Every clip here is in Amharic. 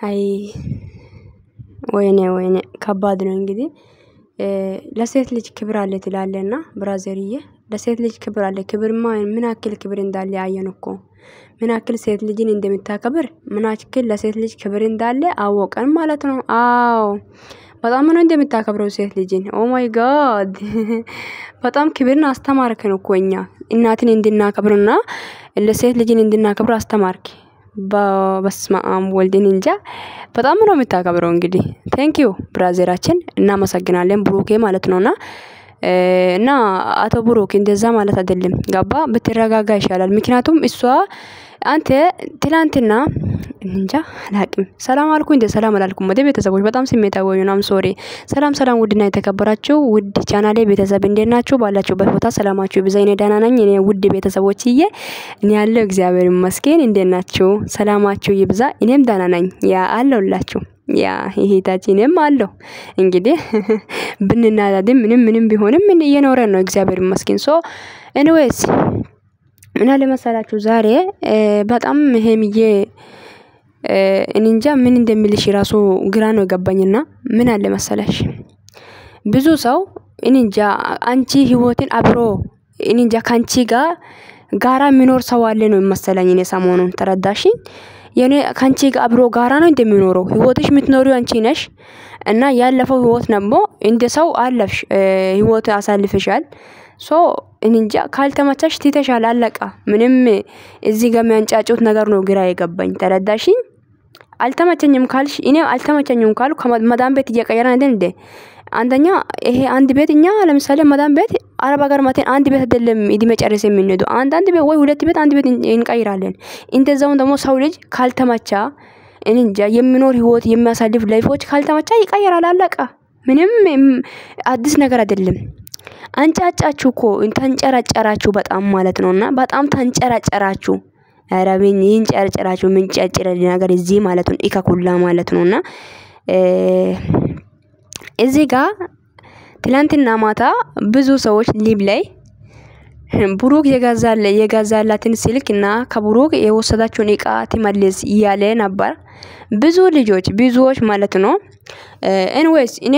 አይ ወይኔ ከባድ ነው እንግዲህ ለሴት ልጅ ክብር አለ ትላለና ብራዘርዬ ለሴት ልጅ ክብር አለ ክብርማ ምን አክል ክብር እንዳለ ያየንኮ ምን አክል ሴት ልጅን እንደምታከብር ምን አክል ለሴት ልጅ ክብር እንዳለ አወቀን ማለት ነው አዎ በጣም ነው እንደምታከብረው ሴት ልጅን ኦ ማይ ጋድ በጣም ክብርን አስተማርከን እኮ እኛ እናትን እንድናከብርና ለሴት ልጅን እንድናከብር አስተማርክ በስማም ወልድን እንጃ በጣም ነው የምታከብረው እንግዲህ ቴንክ ዩ ብራዘራችን እናመሰግናለን ብሩኬ ማለት ነውና እና አቶ ብሩክ እንደዛ ማለት አይደለም ገባ በተረጋጋ ይሻላል ምክንያቱም እሷ አንተ ትላንትና እንጃ አላቅም ሰላም አልኩኝ እንደ ሰላም አላልኩም ወደ ቤተሰቦች በጣም ስሜታዊ ነው ሶሪ ሰላም ውድና የተከበራችሁ ውድ ቻናሌ ቤተሰብ እንደናችሁ ባላችሁ በፎታ ሰላማችሁ ይብዛኝ ደህና ነኝ እኔ ውድ ቤተሰቦችዬ እኔ ያለው እግዚአብሔር ይመስገን እንደናችሁ ሰላማችሁ ይብዛ እኔም ደህና ነኝ ያ አለውላችሁ ያ ይሄታችንም አለው እንግዲህ ብንናዳድም ምንም ቢሆንም ምን እየኖረን ነው እግዚአብሔር ይመስገን ሶ ኤኒዌይስ ምን አለ መሰላችሁ ዛሬ በጣም ሄምዬ እንንጃ ምን እንደሚልሽ ራሱ ግራ ነው ገባኝና ምን አለ መሰለሽ ብዙ ሰው እንንጃ አንቺ ህይወትን አብሮ እንንጃ ካንቺ ጋራ የሚኖር ሰው አለ ነው መሰለኝ እኔ ሰሞኑን ተረዳሽኝ የኔ ካንቺ ጋር አብሮ ጋራ ነው እንደሚኖረው ህይወትሽ የምትኖሪው አንቺ ነሽ እና ያለፈው ህይወት ነበር እንደ ሰው አለፍሽ ህይወት አሳልፈሻል ሶ እንንጃ ካልተመቻሽ ትተሻል አለቃ ምንም እዚህ ጋር የሚያንጫጩት ነገር ነው ግራ የገባኝ ተረዳሽኝ አልተመቸኝም ካልሽ እኔ አልተመቸኝም ካሉ ከመዳም ቤት እየቀየራን አይደል እንዴ አንደኛ ይሄ አንድ ቤትኛ ለምሳሌ መዳም ቤት አረብ ሀገር ማተን አንድ ቤት አይደለም እድሜ ጨርሰ የሚነዱ አንድ ቤት ወይ ሁለት ቤት አንድ ቤት እንቀይራለን እንደዛው ደግሞ ሰው ልጅ ካልተመቻ እንጃ የሚኖር ህይወት የሚያሳልፍ ላይፎች ካልተመቻ ይቀየራል አለቃ ምንም አዲስ ነገር አይደለም አንጫጫችሁ እኮ ተንጨራጨራችሁ በጣም ማለት ነውና በጣም ተንጨራጨራችሁ አረብኝ ይንጨራጨራችሁ ምን ጨጭረ ነገር እዚህ ማለት ነው ኢካኩላ ማለት ነውና እዚህ ጋር ትላንትና ማታ ብዙ ሰዎች ሊብ ላይ ብሩክ የጋዛላትን ስልክና ከብሩክ የወሰዳችውን እቃ ትመልስ ይያለ ነበር ብዙዎች ማለት ነው ኤኒዌይስ እኔ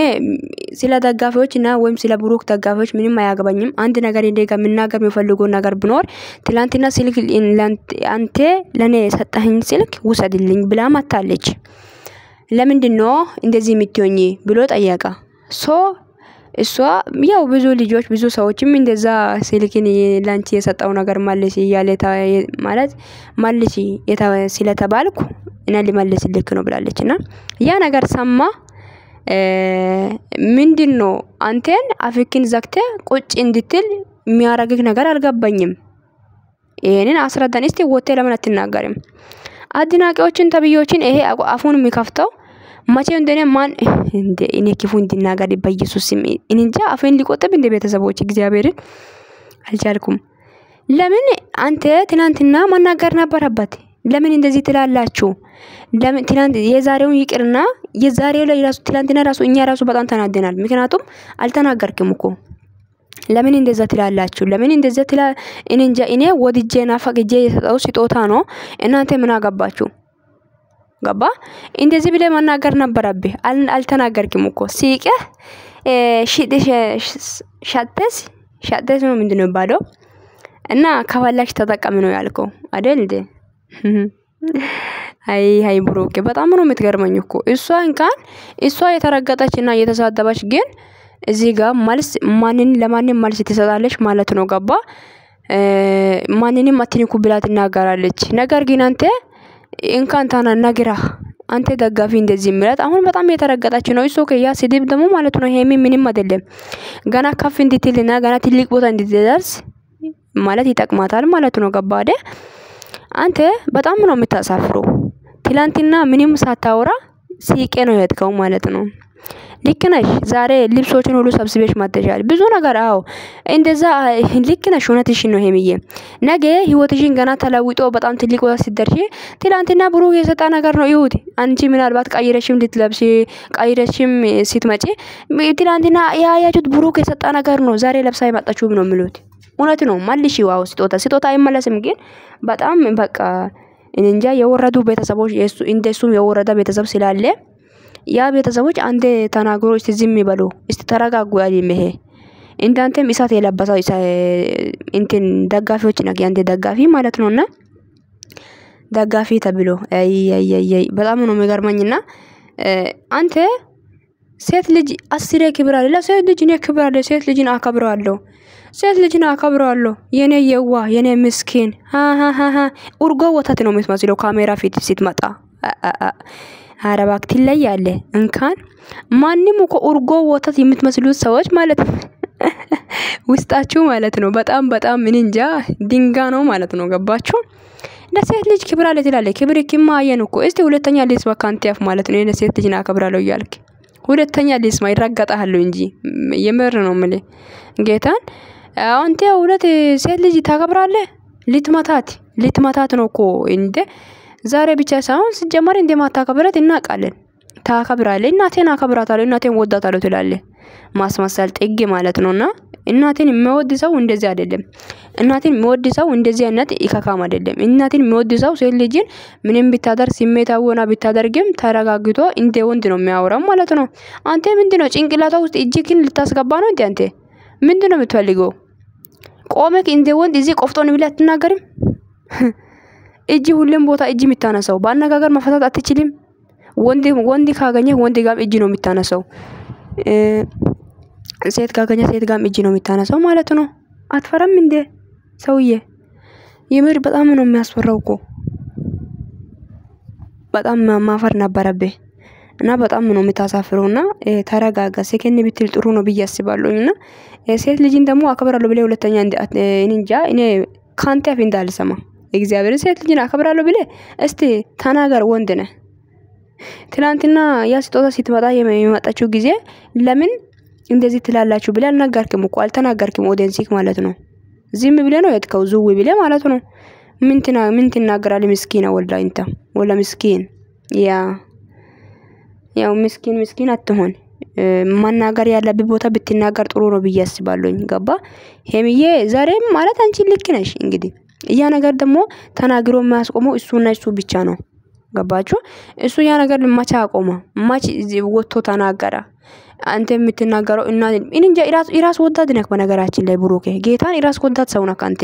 ስለ ደጋፊዎችና ወይም ስለ ብሩክ ደጋፊዎች ምንም አያገባኝም አንድ ነገር እንደጋ መናገር የሚፈልገው ነገር ቢኖር ትላንትና ስልክ አንተ ለኔ የሰጠኸኝ ስልክ ውሰድልኝ ብላ ማታለች ለምንድነው እንደዚህ የምትሆኚ ብሎ ጠየቃ ሶ እሷ ያው ብዙ ሰዎችም እንደዛ ስልክን ላንቺ የሰጠው ነገር ማለሽ ይያለ ማለት ማለሽ ስለተባልኩ እና ሊመልስልክ ነው ብላለችና ያ ነገር ሰማ ምንድነው አንተን አፍክን ዘክተ ቁጭ እንድትል የሚያረግክ ነገር አልገባኝም ይሄንን አስረዳን እስቲ ወቴ ለምን አትናገርም አድናቂዎችን ተብዮችን ይሄ አፉን የሚከፍተው ማቼ እንደኔ ማን እንደ እኔ ክፉ እንድናገር በኢየሱስ ስም እንጃ አፌን ሊቆጥብ እንደ ቤተሰቦች እግዚአብሔርን አልቻልኩም ለምን አንተ ትናንትና መናገር ነበረበት ለምን እንደዚህ ትላላችሁ ለምን ትናንት የዛሬውን ይቅርና የዛሬው ላይ ራሱ ትላንትና ራሱ እኛ ራሱ በጣም ተናደናል ምክንያቱም አልተናገርክም እኮ ለምን እንደዛ ትላላችሁ ለምን እንደዛ እንጃ እኔ ወድጄና ፈቅጄ የሰጠው ስጦታ ነው እናንተ ምን አገባችሁ ገባ እንደዚህ ብለ መናገር ነበረብህ አልተናገርክም እኮ ሲቀ ሻተስ ነው ምንድነው ባለው እና ከዋላሽ ተጠቀም ነው ያልከው አይደል እንዴ አይ ብሩክ በጣም ነው የምትገርመኝ እኮ እሷ እንኳን እሷ የተረገጠችና የተሳደበች ግን እዚህ ጋር ማለት ለማንንም ማለት ትሰጣለች ማለት ነው ገባ ማንንም አትንኩ ብላ ትናገራለች ነገር ግን አንተ እንኳን ታናግራ አንተ ደጋፊ እንደዚህ ምራት አሁን በጣም የተረገጠች ነው እሱ ከያ ስድብ ደግሞ ማለት ነው ሄሚ ምንም አይደለም ገና ከፍ እንድትልና ገና ትልቅ ቦታ እንድትደርስ ማለት ይጠቅማታል ማለት ነው ገባ አይደል አንተ በጣም ነው የምታሳፍረው ትላንትና ምንም ሳታወራ ሲቄ ነው የሄድከው ማለት ነው ልክ ነሽ ዛሬ ልብሶችን ሁሉ ሰብስበሽ ማተሻል ብዙ ነገር አዎ እንደዛ ልክ ነሽ እውነትሽን ነው ሄሚዬ ነገ ህይወትሽን ገና ተለውጦ በጣም ትልቅ ቦታ ሲደርሺ ትላንትና ብሩክ የሰጣ ነገር ነው ይሁት አንቺ ምናልባት ቀይረሽም ልትለብሺ ቀይረሽም ስትመጪ ትላንትና ያያችሁት ብሩክ የሰጣ ነገር ነው ዛሬ ለብሳ ይመጣችሁ ነው የሚሉት እውነት ነው ማልሽ ዋው ስጦታ አይመለስም ግን በጣም በቃ እንጃ የወረዱ ቤተሰቦች እንደሱም የወረደ ቤተሰብ ስላለ ያ ቤተሰቦች አንተ ተናግሮ እስቲ ዝም ይበሉ እስቲ ተረጋጉ አይደል ይሄ እንዳንተም እሳት የለበሰው እንትን ደጋፊዎች ነክ ያንተ ደጋፊ ማለት ነውና ደጋፊ ተብሎ በጣም ነው የሚገርመኝና አንተ ሴት ልጅ አስሬ ክብር አለ ሴት ልጅ እኔ ክብር አለ ሴት ልጅን አከብራለሁ ሴት ልጅን አከብራለሁ የኔ የዋ የኔ ምስኪን ኡርጎ ወተት ነው የምትመስለው ካሜራ ፊት ስትመጣ አረባክቲ ላይ ያለ እንካን ማንንም እኮ ኡርጎ ወተት የምትመስሉት ሰዎች ማለት ውስጣችሁ ማለት ነው በጣም ምን እንጃ ድንጋ ነው ማለት ነው ገባችሁ ለሴት ልጅ ክብር አለ ትላለህ ክብር ይክማ አየን እኮ እስቲ ሁለተኛ ልስማ ካንቲያፍ ማለት ነው ለሴት ልጅ አከብራለሁ ይያልክ ሁለተኛ ልስማ ይረጋጣሉ እንጂ የምር ነው ማለት ጌታን አንተ ሁለት ሴት ልጅ ታከብራለህ ልትመታት ነው እኮ እንደ ዛሬ ብቻ ሳይሆን ሲጀመር እንደማታከብራት እናቃለን ታከብራለህ እናቴን አከብራታለሁ እናቴን ወዳታለሁ ትላለህ ማስመሰል ጥግ ማለት ነውና እናቴን የሚወድ ሰው እንደዚህ አይደለም እናቴን የሚወድ ሰው እንደዚህ አይነት ይካካም አይደለም እናቴን የሚወድ ሰው ሴት ልጅን ምንም ቢታደር ስሜታውና ቢታደርግም ተረጋግቶ እንደ ወንድ ነው የሚያወራው ማለት ነው አንተ ምንድነው ጭንቅላታ ውስጥ እጅክን ልታስገባ ነው እንዴ አንተ ምንድነው የምትፈልገው ቆመክ እንደ ወንድ እዚህ ቆፍጦን ብለህ አትናገርም እጅ ሁሉም ቦታ እጅ የምታነሳው ባነጋገር መፈታት አትችልም ወንድ ካገኘ ወንድ ጋር እጅ ነው የምታነሳው ሴት ካገኘ ሴት ጋር እጅ ነው የምታነሳው ማለት ነው አትፈራም እንዴ ሰውዬ የምር በጣም ነው የሚያስፈራው እኮ በጣም ማፈር ነበረብህ እና በጣም ነው የምታሳፍረውና ተረጋጋ ሰከን ብትል ጥሩ ነው ብዬ አስባለሁና ሴት ልጅን ደግሞ አከብራለሁ ብለ ሁለተኛ እንጃ እኔ ካንተ አፍ እንዳልሰማ እግዚአብሔር ሴት ልጅን አከብራለሁ ብለ እስቲ ተናገር ወንድ ነህ ትላንትና ያ ስጦታ ስትመጣ የመጣችው ጊዜ ለምን እንደዚህ ትላላችሁ ብለ አልነገርክም እኮ አልተናገርክም ኦዲየንሲክ ማለት ነው ዝም ብለ ነው የትከው ዙው ብለ ማለት ነው ምን ትናገራለህ ምስኪና ወላ ምስኪን ያው ምስኪን አትሆን ማናገር ያለብህ ቦታ ብትናገር ጥሩ ነው ብዬ አስባለሁኝ ገባ ሄምዬ ዛሬም ማለት አንቺ ልክ ነሽ እንግዲህ ያ ነገር ደግሞ ተናግሮ ማስቆመው እሱና እሱ ብቻ ነው ገባችሁ እሱ ያ ነገር ማቻ አቆመ ማች ወጥቶ ተናገረ አንተ የምትናገረው እና እንጃ ኢራስ ወዳድ ነክ በነገራችን ላይ ብሩኬ ጌታን ኢራስ ወዳድ ሰው ነክ አንተ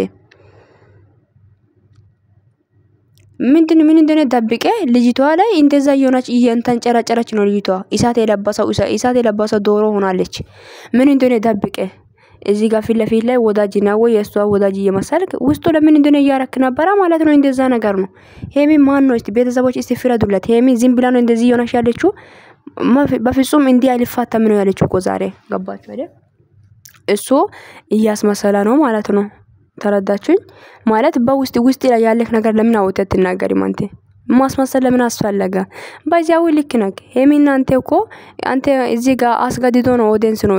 ምን እንደነ ደብቀ ልጅቷ ላይ እንደዛ የሆነች እየንተንጨረጨረች ነው ልጅቷ ኢሳት የለበሰው ዶሮ ሆናለች ምን እንደነ ደብቀ እዚህ ጋር ፊት ለፊት ላይ ወዳጅና ወይ የሷ ወዳጅ እየመሰልክ ውስጡ ለምን እንደነ ያረክ ነበር ማለት ነው እንደዛ ነገር ነው ሄሚ ማን ነው እስቲ ቤተሰቦች እስቲ ፍረዱለት ሄሚ ዝም ብላ ነው እንደዚህ የሆነች ያለችው በፍጹም እንዲህ አልፋታም ነው ያለችው እኮ ዛሬ ገባችሁ አይደል እሱ እያስመሰለ ነው ማለት ነው ተረዳችሁኝ ማለት በውስጥ ላይ ያለክ ነገር ለምን አውጥተህ ትናገሪም አንተ ማስመሰል ለምን አስፈለገ ባይዛው ልክ ነክ ሄሚና አንተ እኮ አንተ እዚህ ጋር አስገድዶ ነው ኦዲየንስ ነው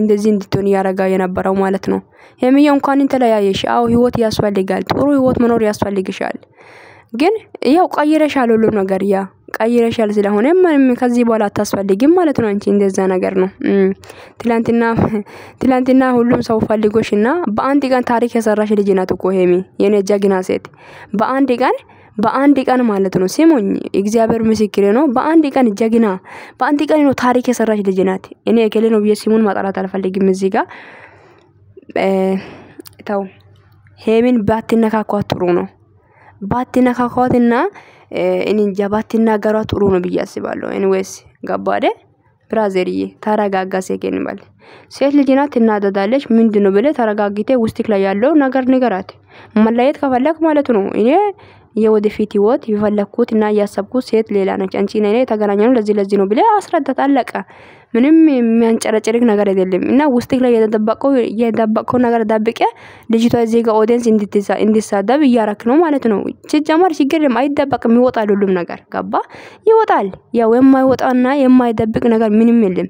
እንደዚህ እንድትሆን ያረጋ የነበረው ማለት ነው ሄሚያ እንኳን እንተለያየሽ አው ህይወት ያስፈልጋል ጥሩ ህይወት መኖር ያስፈልግሻል ግን ያው ቀይረሻል ሁሉ ነገር ቀይረሻል ስለሆነ ምንም ከዚህ በኋላ አታስፈልጊም ማለት ነው አንቺ እንደዛ ነገር ነው ትላንትና ሁሉም ሰው ፈልጎሽና በአንድ ቀን ታሪክ የሰራሽ ልጅ ናት እኮ ሄሚ የኔ ጀግና ሴት በአንድ ቀን ማለት ነው ሲሞኝ እግዚአብሔር ምስክሬ ነው በአንድ ቀን ጀግና በአንድ ቀን ነው ታሪክ የሰራሽ ልጅ ናት እኔ እከሌ ነው በየሲሙን ማጣራት አልፈልግም እዚህ ጋር ታው ሄሚን ባትነካኳት ጥሩ ነው ባትነካኳትና እንጃ ባትናገሯት ጥሩ ነው ብዬ አስባለሁ ኤኒዌይስ ገባደ ብራዘርዬ ተረጋጋ ሰከን ባል ሴት ልጅ ናት እናደዳለች ምንድነው ብለ ተረጋግቴ ውስጥክ ላይ ያለው ነገር ንገራት መለየት ከፈለክ ማለት ነው እኔ የወደፊት ህይወት ይፈለኩትና ያሰብኩት ሴት ሌላ ነች አንቺ ነኝ ተገናኘነው ለዚህ ነው ብለ አስረዳት አለቀ ምንም የሚያንጨረጭርክ ነገር አይደለም እና ውስጥክ ላይ የደበቀው ነገር ደብቀ ልጅቷ እዚህ ጋር ኦዲየንስ እንድትሳደብ እያረክ ነው ማለት ነው ሲጀመር ችግር አይደበቅም ይወጣል ሁሉም ነገር ገባ ይወጣል ያው የማይወጣና የማይደብቅ ነገር ምንም የለም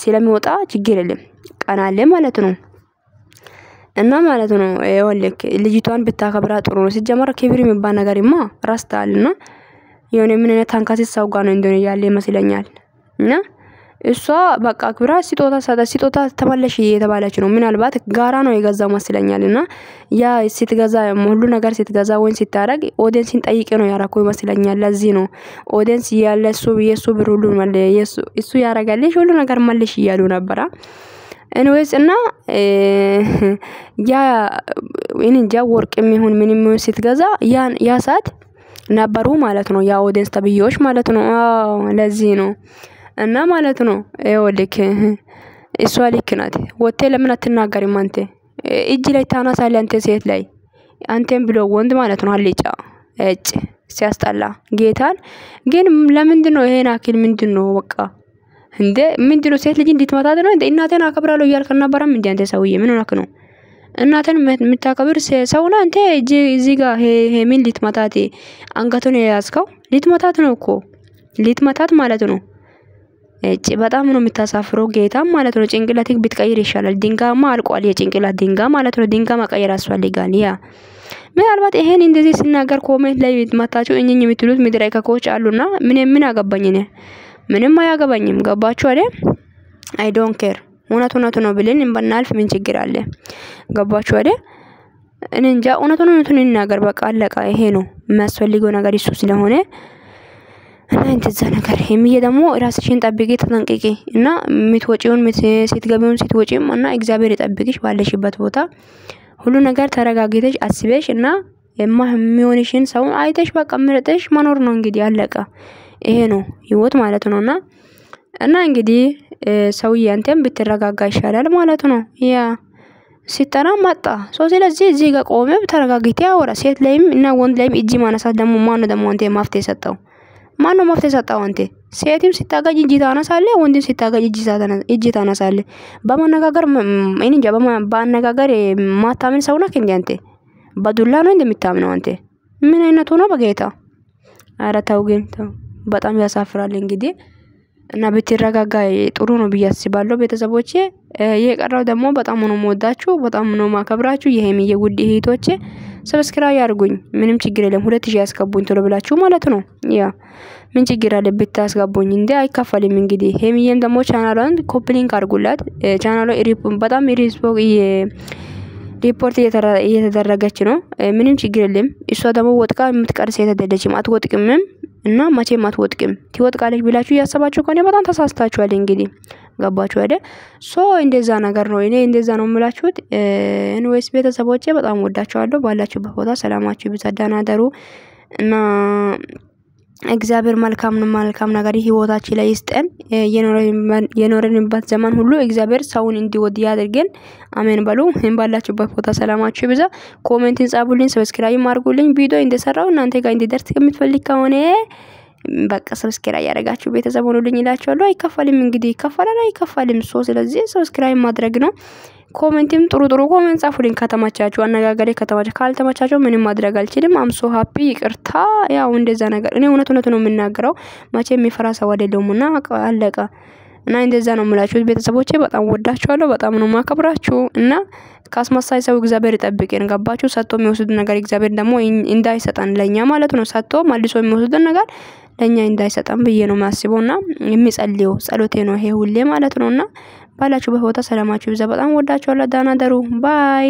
ስለሚወጣ ችግር የለም ቀናለ ማለት ነው እና ማለት ነው ይወልክ ልጅቷን ብታከብራ ጥሩ ነው ሲጀመር ክብር የሚባል ነገርማ ራስታልና የሆነ ምን አይነት ታንካስ ሰው ጋር ነው እንደሆነ ያለ ይመስለኛል እና እሷ በቃ ክብራ ስጦታ ተመለሽ እየተባለች ነው። ምናልባት ጋራ ነው የገዛው መስለኛልና ያ ስትገዛ ሁሉ ነገር ስትገዛ ወይ ሲታረግ ኦዲየንስን ጠይቄ ነው ያራኮ ይመስለኛል። ለዚህ ነው ኦዲየንስ ያለ የሱ ብር ሁሉ እሱ ያረጋልሽ ሁሉ ነገር መልሽ እያሉ ነበር። ኤኒዌይስ እና ያ እንጃ ወርቅም ይሁን ምንም ስትገዛ ያ ሰዓት ነበሩ ማለት ነው ያ ኦዲየንስ ተብዮሽ ማለት ነው። ለዚህ ነው እና ማለት ነው ይኸውልክ እሷ ልክ ናት። ወቴ ለምን አትናገሪም አንተ? እጅ ላይ ታናሳለህ አንተ ሴት ላይ አንተም ብሎ ወንድ ማለት ነው አልጫ እጭ ሲያስጠላ ጌታን ግን ለምንድን ነው ይሄን አክል ምንድነው በቃ እንዴ ምንድነው ሴት ልጅ እንድትመታት ነው እንዴ? እናቴን አከብራለሁ እያልክ ነበርም እንዴ አንተ ሰውዬ ምን ሆነክ ነው? እናቴን የምታከብር ሰው ነህ አንተ? እዚህ ጋር ይሄ ምን ልትመታት አንገቱን የያዝከው ልትመታት ነው እኮ ልትመታት ማለት ነው። እጭ በጣም ነው የምታሳፍረው ጌታም ማለት ነው። ጭንቅላትክ ብትቀይር ይሻላል። ድንጋማ አልቋል የጭንቅላት ድንጋ ማለት ነው። ድንጋ መቀየር ያስፈልጋል። ያ ምናልባት ይሄን እንደዚህ ሲናገር ኮሜንት ላይ መታችሁ እኝኝ የምትሉት ምድራይ ከኮች አሉና ምን አገባኝ እኔ ምንም አያገባኝም። ገባችሁ አይደል? አይ ዶንት ኬር እውነቱ ነው ብለን እንበናልፍ ምን ችግር አለ? ገባችሁ አይደል? እኔ እንጃ እውነቱን እንናገር በቃ አለቃ። ይሄ ነው የሚያስፈልገው ነገር እሱ ስለሆነ እና እንደዛ ነገር የሚየ ደግሞ ራስሽን ጠብቂ ተጠንቅቂ እና ምትወጪውን ስትገቢውን ስትወጪም እና እግዚአብሔር ይጠብቅሽ ባለሽበት ቦታ ሁሉ ነገር ተረጋግተሽ አስበሽ እና የሚሆንሽን ሰው አይተሽ በቃ ምርጥሽ መኖር ነው እንግዲህ አለቃ። ይሄ ነው ህይወት ማለት ነውና እና እንግዲህ ሰውዬ አንተም ብትረጋጋ ይሻላል ማለት ነው። ያ ሲጠና መጣ ስለዚህ እዚህ ጋር ቆመ ተረጋግተሽ አወራ። ሴት ላይም እና ወንድ ላይም እጅ ማነሳት ደግሞ ማን ደግሞ አንተ ማፍቴ ሰጣው? ማን ነው ማፍቴ ሰጣው አንተ? ሴትም ሲታጋጅ እጅ ታነሳለህ፣ ወንድም ሲታጋጅ እጅ ታነሳለህ። በማነጋገር እኔ እንጃ በማነጋገር ማታምን ሰው ነህ እንዴ አንተ? በዱላ ነው እንደምታምነው አንተ? ምን አይነቱ ነው በጌታ? ኧረ ተው ግን ተው፣ በጣም ያሳፍራል እንግዲህ እና ብትረጋጋ ጥሩ ነው ብዬ አስባለሁ። ቤተሰቦቼ የቀረው ደግሞ በጣም ነው የምወዳችሁ፣ በጣም ነው ማከብራችሁ። ይሄም የውድ እህቶቼ ሰብስክራይብ ያርጉኝ፣ ምንም ችግር የለም። 2000 ያስገቡኝ ቶሎ ብላችሁ ማለት ነው። ያ ምን ችግር አለ ብታስገቡኝ እንዴ? አይከፈልም እንግዲህ። ሄሚዬም ደግሞ ቻናሏን ኮፒ ሊንክ አድርጉላት። ቻናሏ በጣም ሪፖርት እየተደረገች ነው። ምንም ችግር የለም። እሷ ደግሞ ወጥቃ የምትቀር ሴት አይደለችም፣ አትወጥቅምም እና መቼም አትወጥቅም። ትወጥቃለች ብላችሁ ያሰባችሁ ከሆነ በጣም ተሳስታችኋል እንግዲህ። ገባችሁ አይደል? እንደዛ ነገር ነው። እኔ እንደዛ ነው የምላችሁት። ኤኒዌይስ ቤተሰቦቼ በጣም ወዳችኋለሁ። ባላችሁበት ቦታ ሰላማችሁ ይብዛ፣ ደህና ደሩ እና እግዚአብሔር መልካም ነገር ህይወታችን ላይ ይስጠን። የኖረንበት ዘመን ሁሉ እግዚአብሔር ሰውን እንዲወድ ያድርገን። አሜን በሉ። ባላችሁበት ቦታ ሰላማችሁ ይብዛ። ኮሜንትን ጻፉልኝ፣ ሰብስክራይብ አድርጉልኝ። ቪዲዮ እንደሰራው እናንተ ጋር እንዲደርስ የምትፈልጉ ከሆነ በቃ ሰብስክራይብ ያደርጋችሁ ቤተሰብ ሆኑልኝ እላችኋለሁ። አይከፈልም እንግዲህ አይከፈልም። ስለዚህ ሰብስክራይብ ማድረግ ነው። ኮሜንትም ጥሩ ኮሜንት ጻፉልኝ ከተመቻችሁ። አነጋገሬ ከተመቻችሁ፣ ካልተመቻችሁ ምንም ማድረግ አልችልም። አምሶ ሃፒ ይቅርታ። ያው እንደዛ ነገር እኔ እውነት ነው የምናገረው። መቼ የሚፈራ ሰው አይደለሁምና አለቀ። እና እንደዛ ነው የምላችሁ ቤተሰቦቼ። በጣም ወዳችኋለሁ፣ በጣም ነው ማከብራችሁ እና ካስመሳይ ሰው እግዚአብሔር ይጠብቀን። ገባችሁ? ሰጥቶ የሚወስድ ነገር እግዚአብሔር ደግሞ እንዳይሰጠን ለኛ ማለት ነው። ሰጥቶ መልሶ የሚወስድ ነገር ለኛ እንዳይሰጠን ብዬ ነው ማስበውና የሚጸልየው ጸሎቴ ነው ይሄ ሁሌ ማለት ነውና ባላችሁበት ቦታ ሰላማችሁ ይብዛ። በጣም ወዳችኋለሁ። ደህና ደሩ። ባይ